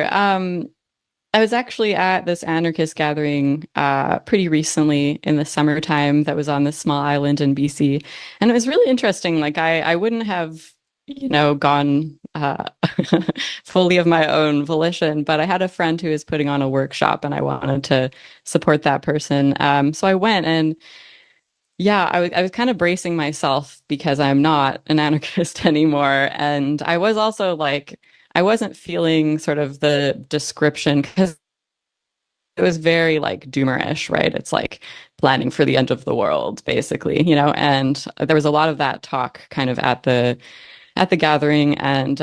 Um, I was actually at this anarchist gathering pretty recently in the summertime that was on this small island in BC. And it was really interesting. Like I wouldn't have, gone fully of my own volition, but I had a friend who was putting on a workshop and I wanted to support that person. So I went and yeah, I was kind of bracing myself because I'm not an anarchist anymore. And I was also like, I wasn't feeling sort of the description because it was very like doomerish, right? It's like planning for the end of the world, basically, and there was a lot of that talk kind of at the gathering and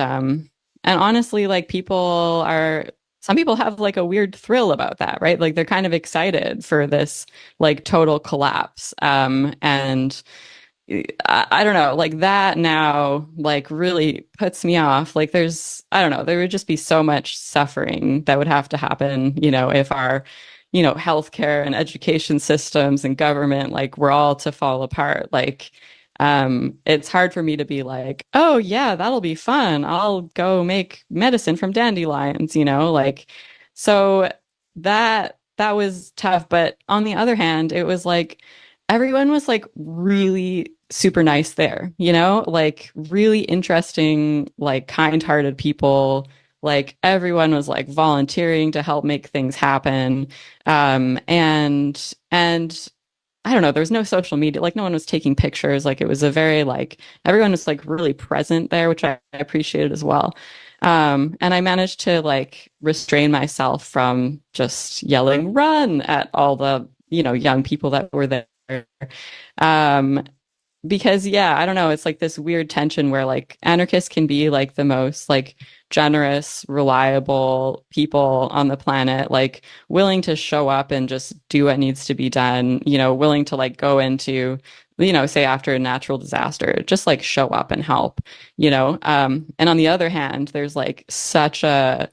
honestly, like some people have like a weird thrill about that, right? Like they're kind of excited for this like total collapse. And I don't know, like that now, like really puts me off. Like I don't know, there would just be so much suffering that would have to happen, if our, healthcare and education systems and government, like were all to fall apart. Like, it's hard for me to be like, oh yeah, that'll be fun. I'll go make medicine from dandelions, like, so that was tough. But on the other hand, it was like, everyone was like really super nice there, like really interesting, like kind-hearted people. Like everyone was like volunteering to help make things happen. And I don't know, there was no social media, like no one was taking pictures. Like it was a very like everyone was like really present there, which I appreciated as well. And I managed to like restrain myself from just yelling run at all the, young people that were there. Um, because yeah, I don't know, it's like this weird tension where like anarchists can be like the most like generous, reliable people on the planet, like willing to show up and just do what needs to be done, willing to like go into, say after a natural disaster, just like show up and help, and on the other hand, there's like such a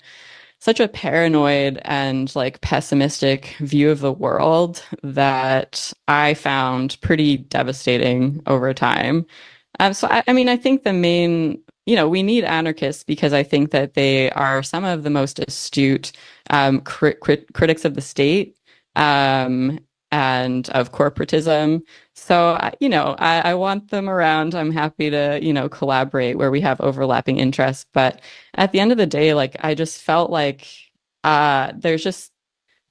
paranoid and like pessimistic view of the world that I found pretty devastating over time. So I mean, I think the main, we need anarchists because I think that they are some of the most astute critics of the state um, and of corporatism. So, I want them around. I'm happy to, collaborate where we have overlapping interests. But at the end of the day, like, I just felt like there's just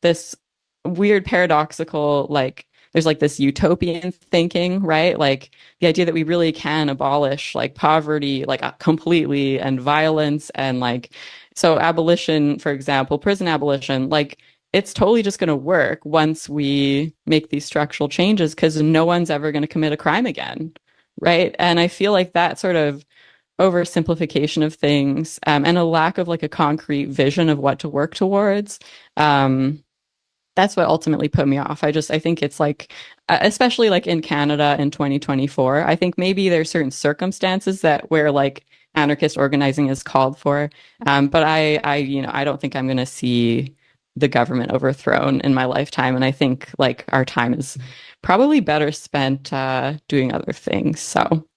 this weird paradoxical, like, there's like this utopian thinking, right? Like the idea that we really can abolish like poverty, like completely and violence and like, so abolition, for example, prison abolition, like it's totally just going to work once we make these structural changes because no one's ever going to commit a crime again, right? And I feel like that sort of oversimplification of things and a lack of like a concrete vision of what to work towards. That's what ultimately put me off. I think it's like, especially like in Canada in 2024, I think maybe there's certain circumstances that where like anarchist organizing is called for. But I don't think I'm going to see the government overthrown in my lifetime. And I think like our time is probably better spent doing other things. So